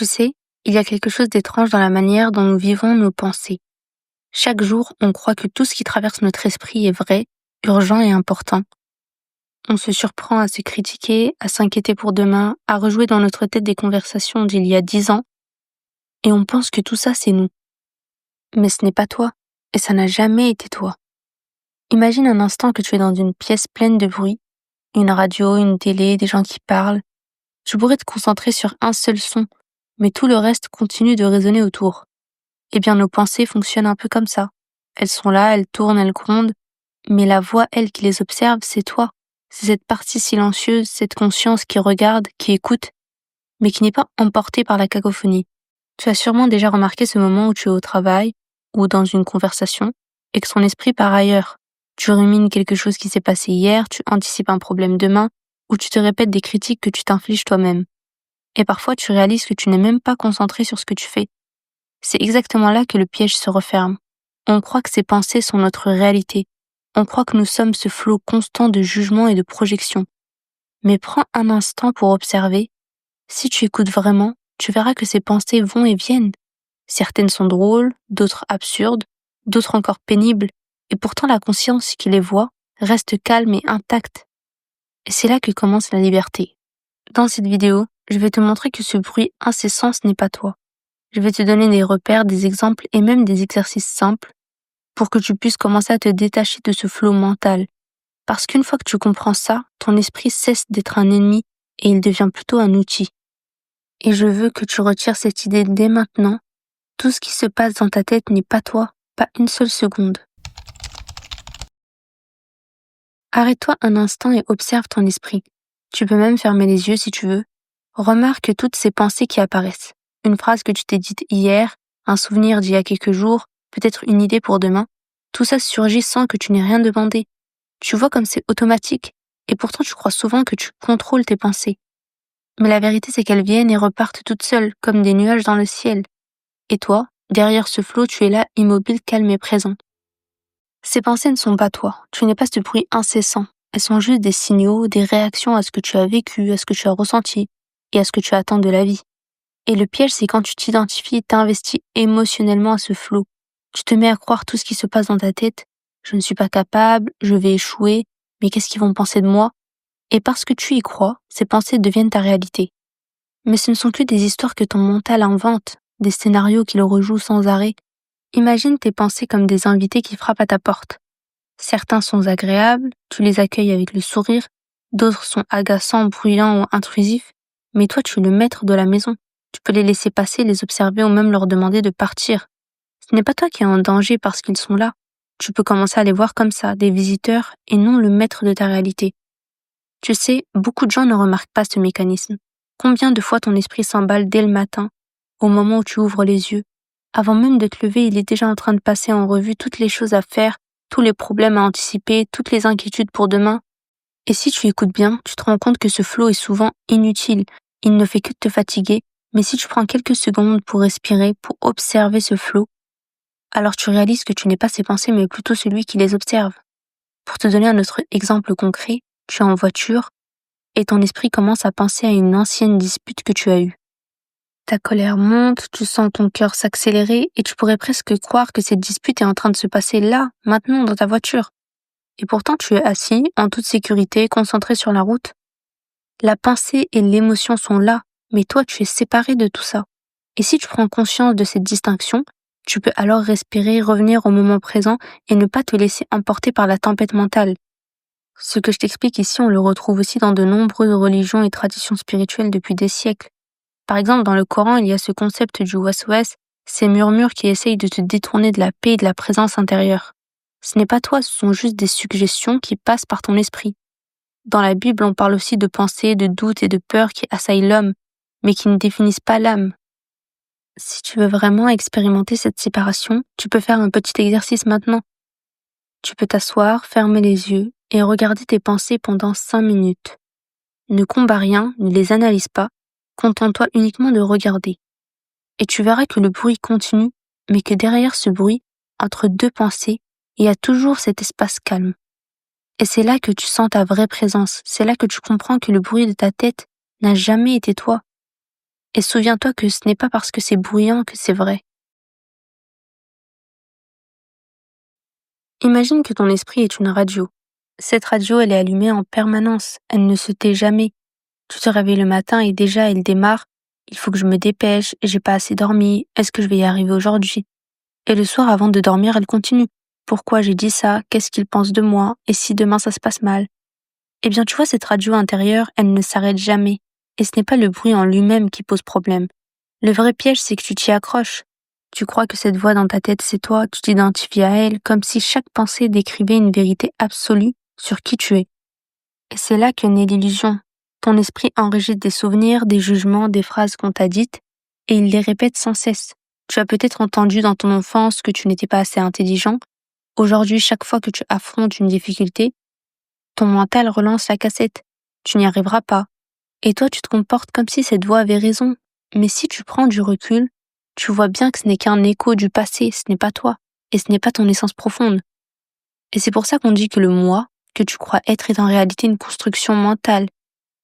Tu sais, il y a quelque chose d'étrange dans la manière dont nous vivons nos pensées. Chaque jour, on croit que tout ce qui traverse notre esprit est vrai, urgent et important. On se surprend à se critiquer, à s'inquiéter pour demain, à rejouer dans notre tête des conversations d'il y a 10 ans, et on pense que tout ça, c'est nous. Mais ce n'est pas toi, et ça n'a jamais été toi. Imagine un instant que tu es dans une pièce pleine de bruit, une radio, une télé, des gens qui parlent. Tu pourrais te concentrer sur un seul son, mais tout le reste continue de résonner autour. Eh bien, nos pensées fonctionnent un peu comme ça. Elles sont là, elles tournent, elles grondent, mais la voix, elle, qui les observe, c'est toi. C'est cette partie silencieuse, cette conscience qui regarde, qui écoute, mais qui n'est pas emportée par la cacophonie. Tu as sûrement déjà remarqué ce moment où tu es au travail, ou dans une conversation, et que son esprit part ailleurs. Tu rumines quelque chose qui s'est passé hier, tu anticipes un problème demain, ou tu te répètes des critiques que tu t'infliges toi-même. Et parfois, tu réalises que tu n'es même pas concentré sur ce que tu fais. C'est exactement là que le piège se referme. On croit que ces pensées sont notre réalité. On croit que nous sommes ce flot constant de jugement et de projection. Mais prends un instant pour observer. Si tu écoutes vraiment, tu verras que ces pensées vont et viennent. Certaines sont drôles, d'autres absurdes, d'autres encore pénibles, et pourtant la conscience qui les voit reste calme et intacte. Et c'est là que commence la liberté. Dans cette vidéo, je vais te montrer que ce bruit incessant, ce n'est pas toi. Je vais te donner des repères, des exemples et même des exercices simples pour que tu puisses commencer à te détacher de ce flot mental. Parce qu'une fois que tu comprends ça, ton esprit cesse d'être un ennemi et il devient plutôt un outil. Et je veux que tu retires cette idée dès maintenant. Tout ce qui se passe dans ta tête n'est pas toi, pas une seule seconde. Arrête-toi un instant et observe ton esprit. Tu peux même fermer les yeux si tu veux. Remarque toutes ces pensées qui apparaissent. Une phrase que tu t'es dite hier, un souvenir d'il y a quelques jours, peut-être une idée pour demain. Tout ça surgit sans que tu n'aies rien demandé. Tu vois comme c'est automatique, et pourtant tu crois souvent que tu contrôles tes pensées. Mais la vérité c'est qu'elles viennent et repartent toutes seules, comme des nuages dans le ciel. Et toi, derrière ce flot, tu es là, immobile, calme et présent. Ces pensées ne sont pas toi, tu n'es pas ce bruit incessant. Elles sont juste des signaux, des réactions à ce que tu as vécu, à ce que tu as ressenti, et à ce que tu attends de la vie. Et le piège, c'est quand tu t'identifies et t'investis émotionnellement à ce flot. Tu te mets à croire tout ce qui se passe dans ta tête. Je ne suis pas capable, je vais échouer, mais qu'est-ce qu'ils vont penser de moi? Et parce que tu y crois, ces pensées deviennent ta réalité. Mais ce ne sont que des histoires que ton mental invente, des scénarios qu'il rejoue sans arrêt. Imagine tes pensées comme des invités qui frappent à ta porte. Certains sont agréables, tu les accueilles avec le sourire, d'autres sont agaçants, bruyants ou intrusifs, mais toi tu es le maître de la maison. Tu peux les laisser passer, les observer ou même leur demander de partir. Ce n'est pas toi qui es en danger parce qu'ils sont là. Tu peux commencer à les voir comme ça, des visiteurs, et non le maître de ta réalité. Tu sais, beaucoup de gens ne remarquent pas ce mécanisme. Combien de fois ton esprit s'emballe dès le matin, au moment où tu ouvres les yeux? Avant même de te lever, il est déjà en train de passer en revue toutes les choses à faire, tous les problèmes à anticiper, toutes les inquiétudes pour demain. Et si tu écoutes bien, tu te rends compte que ce flot est souvent inutile. Il ne fait que te fatiguer. Mais si tu prends quelques secondes pour respirer, pour observer ce flot, alors tu réalises que tu n'es pas ces pensées, mais plutôt celui qui les observe. Pour te donner un autre exemple concret, tu es en voiture et ton esprit commence à penser à une ancienne dispute que tu as eue. Ta colère monte, tu sens ton cœur s'accélérer et tu pourrais presque croire que cette dispute est en train de se passer là, maintenant, dans ta voiture. Et pourtant, tu es assis, en toute sécurité, concentré sur la route. La pensée et l'émotion sont là, mais toi, tu es séparé de tout ça. Et si tu prends conscience de cette distinction, tu peux alors respirer, revenir au moment présent et ne pas te laisser emporter par la tempête mentale. Ce que je t'explique ici, on le retrouve aussi dans de nombreuses religions et traditions spirituelles depuis des siècles. Par exemple, dans le Coran, il y a ce concept du waswas, ces murmures qui essayent de te détourner de la paix et de la présence intérieure. Ce n'est pas toi, ce sont juste des suggestions qui passent par ton esprit. Dans la Bible, on parle aussi de pensées, de doutes et de peurs qui assaillent l'homme, mais qui ne définissent pas l'âme. Si tu veux vraiment expérimenter cette séparation, tu peux faire un petit exercice maintenant. Tu peux t'asseoir, fermer les yeux et regarder tes pensées pendant 5 minutes. Ne combats rien, ne les analyse pas, contente-toi uniquement de regarder. Et tu verras que le bruit continue, mais que derrière ce bruit, entre deux pensées, il y a toujours cet espace calme. Et c'est là que tu sens ta vraie présence, c'est là que tu comprends que le bruit de ta tête n'a jamais été toi. Et souviens-toi que ce n'est pas parce que c'est bruyant que c'est vrai. Imagine que ton esprit est une radio. Cette radio, elle est allumée en permanence, elle ne se tait jamais. Tu te réveilles le matin et déjà elle démarre. Il faut que je me dépêche, j'ai pas assez dormi, est-ce que je vais y arriver aujourd'hui? Et le soir avant de dormir, elle continue. Pourquoi j'ai dit ça? Qu'est-ce qu'il pense de moi? Et si demain ça se passe mal? Eh bien, tu vois, cette radio intérieure, elle ne s'arrête jamais. Et ce n'est pas le bruit en lui-même qui pose problème. Le vrai piège, c'est que tu t'y accroches. Tu crois que cette voix dans ta tête, c'est toi, tu t'identifies à elle, comme si chaque pensée décrivait une vérité absolue sur qui tu es. Et c'est là que naît l'illusion. Ton esprit enregistre des souvenirs, des jugements, des phrases qu'on t'a dites, et il les répète sans cesse. Tu as peut-être entendu dans ton enfance que tu n'étais pas assez intelligent. Aujourd'hui, chaque fois que tu affrontes une difficulté, ton mental relance la cassette. Tu n'y arriveras pas. Et toi, tu te comportes comme si cette voix avait raison. Mais si tu prends du recul, tu vois bien que ce n'est qu'un écho du passé, ce n'est pas toi. Et ce n'est pas ton essence profonde. Et c'est pour ça qu'on dit que le moi, que tu crois être, est en réalité une construction mentale,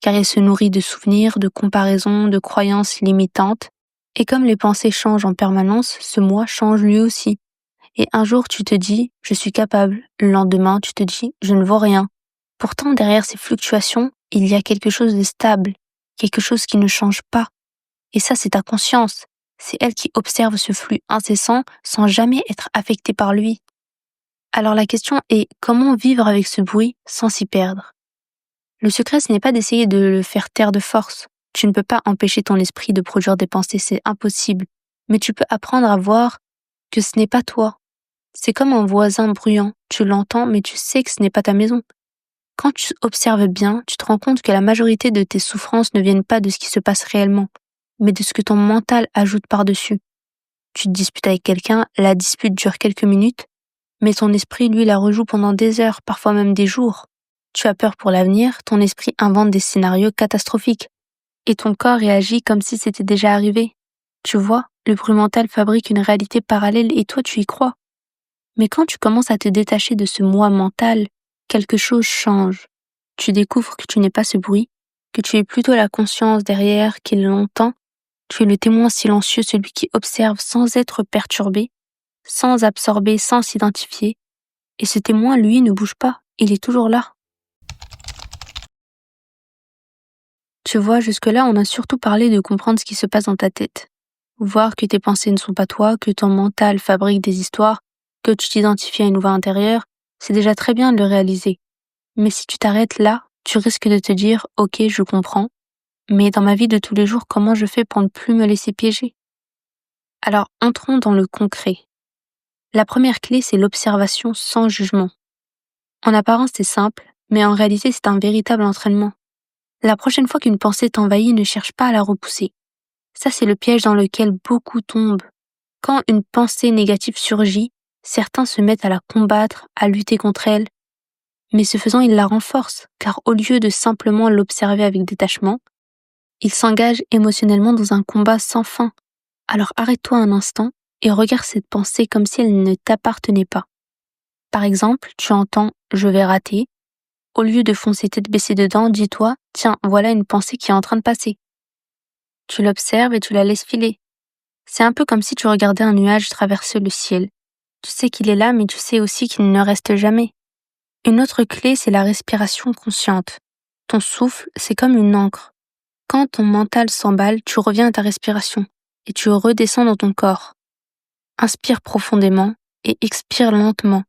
car il se nourrit de souvenirs, de comparaisons, de croyances limitantes. Et comme les pensées changent en permanence, ce moi change lui aussi. Et un jour, tu te dis « je suis capable », le lendemain, tu te dis « je ne vaux rien ». Pourtant, derrière ces fluctuations, il y a quelque chose de stable, quelque chose qui ne change pas. Et ça, c'est ta conscience. C'est elle qui observe ce flux incessant sans jamais être affectée par lui. Alors la question est comment vivre avec ce bruit sans s'y perdre? Le secret, ce n'est pas d'essayer de le faire taire de force. Tu ne peux pas empêcher ton esprit de produire des pensées, c'est impossible. Mais tu peux apprendre à voir que ce n'est pas toi. C'est comme un voisin bruyant. Tu l'entends, mais tu sais que ce n'est pas ta maison. Quand tu observes bien, tu te rends compte que la majorité de tes souffrances ne viennent pas de ce qui se passe réellement, mais de ce que ton mental ajoute par-dessus. Tu te disputes avec quelqu'un, la dispute dure quelques minutes, mais ton esprit, lui, la rejoue pendant des heures, parfois même des jours. Tu as peur pour l'avenir, ton esprit invente des scénarios catastrophiques, et ton corps réagit comme si c'était déjà arrivé. Tu vois, le bruit mental fabrique une réalité parallèle et toi tu y crois. Mais quand tu commences à te détacher de ce moi mental, quelque chose change. Tu découvres que tu n'es pas ce bruit, que tu es plutôt la conscience derrière qui l'entend. Tu es le témoin silencieux, celui qui observe sans être perturbé, sans absorber, sans s'identifier. Et ce témoin, lui, ne bouge pas, il est toujours là. Tu vois, jusque-là, on a surtout parlé de comprendre ce qui se passe dans ta tête. Voir que tes pensées ne sont pas toi, que ton mental fabrique des histoires, que tu t'identifies à une voix intérieure, c'est déjà très bien de le réaliser. Mais si tu t'arrêtes là, tu risques de te dire « Ok, je comprends, mais dans ma vie de tous les jours, comment je fais pour ne plus me laisser piéger ?» Alors, entrons dans le concret. La première clé, c'est l'observation sans jugement. En apparence, c'est simple, mais en réalité, c'est un véritable entraînement. La prochaine fois qu'une pensée t'envahit, ne cherche pas à la repousser. Ça, c'est le piège dans lequel beaucoup tombent. Quand une pensée négative surgit, certains se mettent à la combattre, à lutter contre elle. Mais ce faisant, ils la renforcent, car au lieu de simplement l'observer avec détachement, ils s'engagent émotionnellement dans un combat sans fin. Alors arrête-toi un instant et regarde cette pensée comme si elle ne t'appartenait pas. Par exemple, tu entends « je vais rater ». Au lieu de foncer tête baissée dedans, dis-toi « tiens, voilà une pensée qui est en train de passer ». Tu l'observes et tu la laisses filer. C'est un peu comme si tu regardais un nuage traverser le ciel. Tu sais qu'il est là, mais tu sais aussi qu'il ne reste jamais. Une autre clé, c'est la respiration consciente. Ton souffle, c'est comme une encre. Quand ton mental s'emballe, tu reviens à ta respiration et tu redescends dans ton corps. Inspire profondément et expire lentement.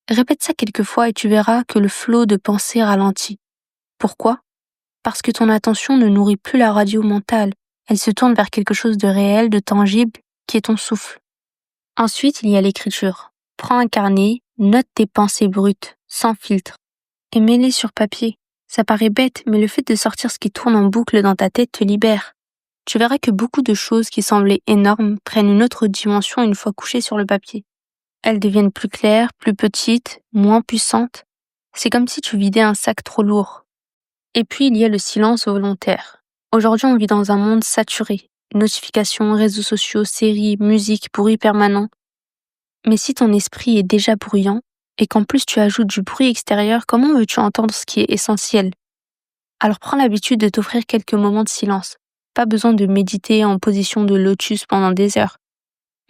Répète ça quelques fois et tu verras que le flot de pensée ralentit. Pourquoi? Parce que ton attention ne nourrit plus la radio mentale. Elle se tourne vers quelque chose de réel, de tangible, qui est ton souffle. Ensuite, il y a l'écriture. Prends un carnet, note tes pensées brutes, sans filtre, et mets-les sur papier. Ça paraît bête, mais le fait de sortir ce qui tourne en boucle dans ta tête te libère. Tu verras que beaucoup de choses qui semblaient énormes prennent une autre dimension une fois couchées sur le papier. Elles deviennent plus claires, plus petites, moins puissantes. C'est comme si tu vidais un sac trop lourd. Et puis, il y a le silence volontaire. Aujourd'hui, on vit dans un monde saturé. Notifications, réseaux sociaux, séries, musique, bruit permanent. Mais si ton esprit est déjà bruyant, et qu'en plus tu ajoutes du bruit extérieur, comment veux-tu entendre ce qui est essentiel? Alors prends l'habitude de t'offrir quelques moments de silence. Pas besoin de méditer en position de lotus pendant des heures.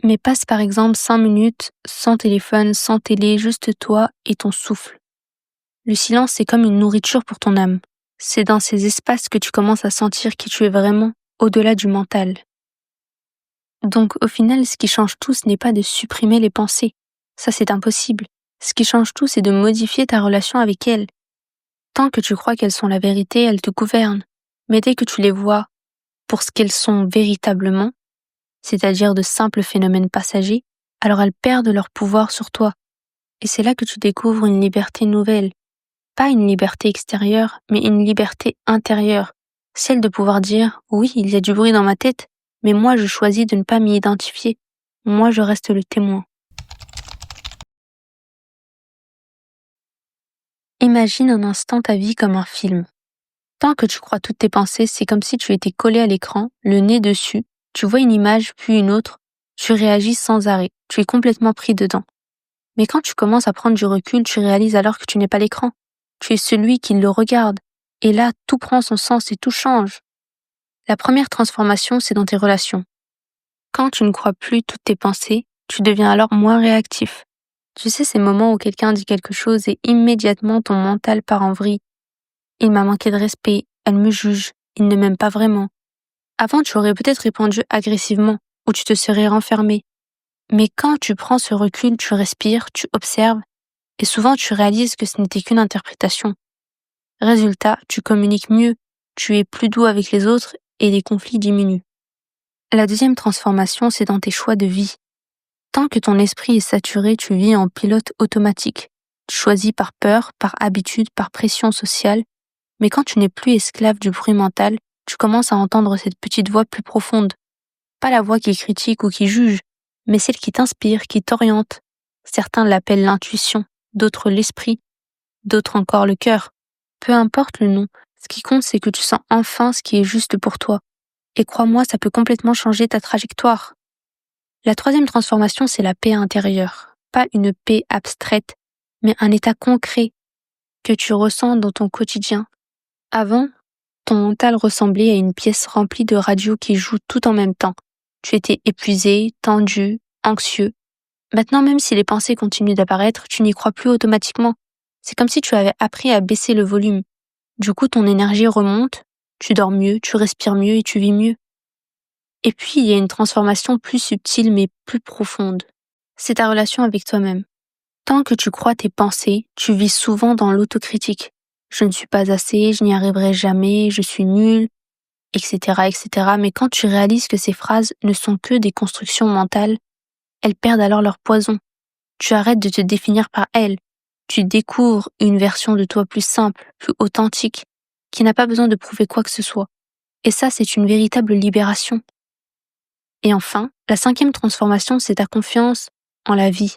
Mais passe par exemple 5 minutes sans téléphone, sans télé, juste toi et ton souffle. Le silence, c'est comme une nourriture pour ton âme. C'est dans ces espaces que tu commences à sentir qui tu es vraiment, au-delà du mental. Donc au final, ce qui change tout, ce n'est pas de supprimer les pensées. Ça, c'est impossible. Ce qui change tout, c'est de modifier ta relation avec elles. Tant que tu crois qu'elles sont la vérité, elles te gouvernent. Mais dès que tu les vois pour ce qu'elles sont véritablement, c'est-à-dire de simples phénomènes passagers, alors elles perdent leur pouvoir sur toi. Et c'est là que tu découvres une liberté nouvelle. Pas une liberté extérieure, mais une liberté intérieure. Celle de pouvoir dire, oui, il y a du bruit dans ma tête, mais moi je choisis de ne pas m'y identifier. Moi je reste le témoin. Imagine un instant ta vie comme un film. Tant que tu crois toutes tes pensées, c'est comme si tu étais collé à l'écran, le nez dessus, tu vois une image puis une autre, tu réagis sans arrêt, tu es complètement pris dedans. Mais quand tu commences à prendre du recul, tu réalises alors que tu n'es pas l'écran. Tu es celui qui le regarde. Et là, tout prend son sens et tout change. La première transformation, c'est dans tes relations. Quand tu ne crois plus toutes tes pensées, tu deviens alors moins réactif. Tu sais, ces moments où quelqu'un dit quelque chose et immédiatement ton mental part en vrille. Il m'a manqué de respect, elle me juge, il ne m'aime pas vraiment. Avant, tu aurais peut-être répondu agressivement ou tu te serais renfermé. Mais quand tu prends ce recul, tu respires, tu observes et souvent tu réalises que ce n'était qu'une interprétation. Résultat, tu communiques mieux, tu es plus doux avec les autres et les conflits diminuent. La deuxième transformation, c'est dans tes choix de vie. Tant que ton esprit est saturé, tu vis en pilote automatique. Tu choisis par peur, par habitude, par pression sociale. Mais quand tu n'es plus esclave du bruit mental, tu commences à entendre cette petite voix plus profonde. Pas la voix qui critique ou qui juge, mais celle qui t'inspire, qui t'oriente. Certains l'appellent l'intuition, d'autres l'esprit, d'autres encore le cœur. Peu importe le nom, ce qui compte c'est que tu sens enfin ce qui est juste pour toi. Et crois-moi, ça peut complètement changer ta trajectoire. La troisième transformation, c'est la paix intérieure. Pas une paix abstraite, mais un état concret que tu ressens dans ton quotidien. Avant, ton mental ressemblait à une pièce remplie de radios qui jouent tout en même temps. Tu étais épuisé, tendu, anxieux. Maintenant, même si les pensées continuent d'apparaître, tu n'y crois plus automatiquement. C'est comme si tu avais appris à baisser le volume. Du coup, ton énergie remonte, tu dors mieux, tu respires mieux et tu vis mieux. Et puis, il y a une transformation plus subtile mais plus profonde. C'est ta relation avec toi-même. Tant que tu crois tes pensées, tu vis souvent dans l'autocritique. Je ne suis pas assez, je n'y arriverai jamais, je suis nul, etc., etc. Mais quand tu réalises que ces phrases ne sont que des constructions mentales, elles perdent alors leur poison. Tu arrêtes de te définir par elles. Tu découvres une version de toi plus simple, plus authentique, qui n'a pas besoin de prouver quoi que ce soit. Et ça, c'est une véritable libération. Et enfin, la cinquième transformation, c'est ta confiance en la vie.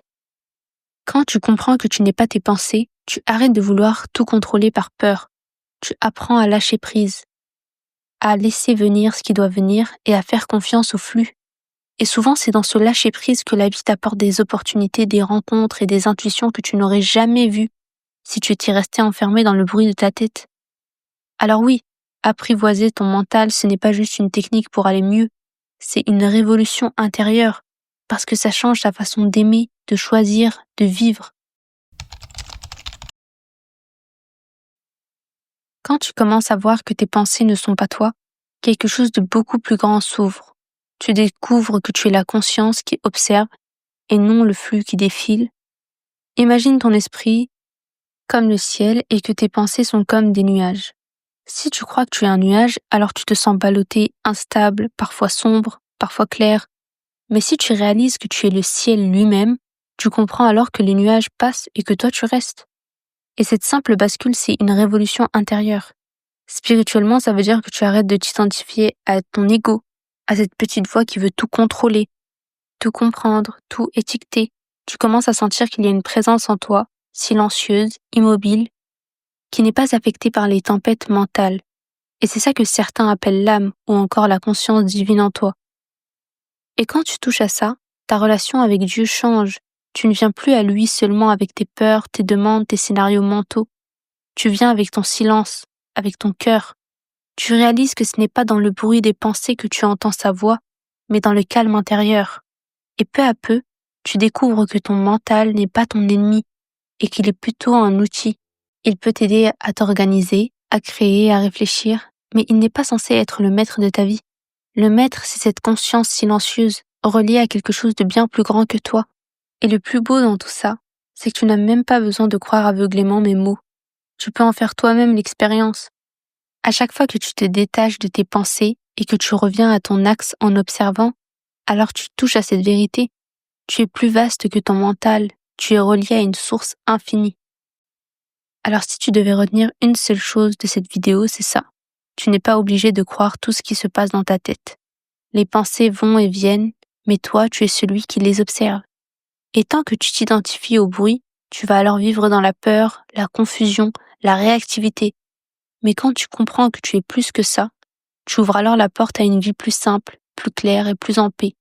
Quand tu comprends que tu n'es pas tes pensées, tu arrêtes de vouloir tout contrôler par peur. Tu apprends à lâcher prise, à laisser venir ce qui doit venir et à faire confiance au flux. Et souvent, c'est dans ce lâcher prise que la vie t'apporte des opportunités, des rencontres et des intuitions que tu n'aurais jamais vues si tu étais resté enfermé dans le bruit de ta tête. Alors oui, apprivoiser ton mental, ce n'est pas juste une technique pour aller mieux, c'est une révolution intérieure, parce que ça change ta façon d'aimer, de choisir, de vivre. Quand tu commences à voir que tes pensées ne sont pas toi, quelque chose de beaucoup plus grand s'ouvre. Tu découvres que tu es la conscience qui observe et non le flux qui défile. Imagine ton esprit comme le ciel et que tes pensées sont comme des nuages. Si tu crois que tu es un nuage, alors tu te sens ballotté, instable, parfois sombre, parfois clair. Mais si tu réalises que tu es le ciel lui-même, tu comprends alors que les nuages passent et que toi tu restes. Et cette simple bascule, c'est une révolution intérieure. Spirituellement, ça veut dire que tu arrêtes de t'identifier à ton ego, à cette petite voix qui veut tout contrôler, tout comprendre, tout étiqueter. Tu commences à sentir qu'il y a une présence en toi, silencieuse, immobile, qui n'est pas affectée par les tempêtes mentales. Et c'est ça que certains appellent l'âme ou encore la conscience divine en toi. Et quand tu touches à ça, ta relation avec Dieu change. Tu ne viens plus à lui seulement avec tes peurs, tes demandes, tes scénarios mentaux. Tu viens avec ton silence, avec ton cœur. Tu réalises que ce n'est pas dans le bruit des pensées que tu entends sa voix, mais dans le calme intérieur. Et peu à peu, tu découvres que ton mental n'est pas ton ennemi et qu'il est plutôt un outil. Il peut t'aider à t'organiser, à créer, à réfléchir, mais il n'est pas censé être le maître de ta vie. Le maître, c'est cette conscience silencieuse, reliée à quelque chose de bien plus grand que toi. Et le plus beau dans tout ça, c'est que tu n'as même pas besoin de croire aveuglément mes mots. Tu peux en faire toi-même l'expérience. À chaque fois que tu te détaches de tes pensées et que tu reviens à ton axe en observant, alors tu touches à cette vérité. Tu es plus vaste que ton mental, tu es relié à une source infinie. Alors si tu devais retenir une seule chose de cette vidéo, c'est ça. Tu n'es pas obligé de croire tout ce qui se passe dans ta tête. Les pensées vont et viennent, mais toi, tu es celui qui les observe. Et tant que tu t'identifies au bruit, tu vas alors vivre dans la peur, la confusion, la réactivité. Mais quand tu comprends que tu es plus que ça, tu ouvres alors la porte à une vie plus simple, plus claire et plus en paix.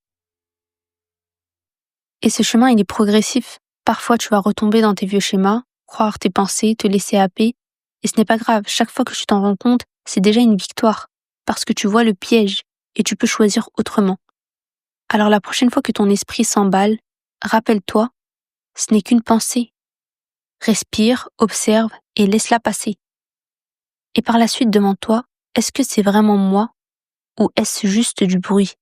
Et ce chemin, il est progressif. Parfois, tu vas retomber dans tes vieux schémas, croire tes pensées, te laisser happer. Et ce n'est pas grave, chaque fois que tu t'en rends compte, c'est déjà une victoire. Parce que tu vois le piège et tu peux choisir autrement. Alors la prochaine fois que ton esprit s'emballe, rappelle-toi, ce n'est qu'une pensée. Respire, observe et laisse-la passer. Et par la suite, demande-toi, est-ce que c'est vraiment moi ou est-ce juste du bruit?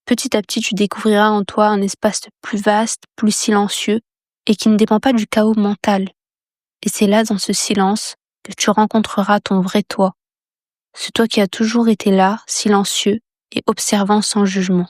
Petit à petit, tu découvriras en toi un espace plus vaste, plus silencieux et qui ne dépend pas du chaos mental. Et c'est là, dans ce silence, que tu rencontreras ton vrai toi. Ce toi qui a toujours été là, silencieux et observant sans jugement.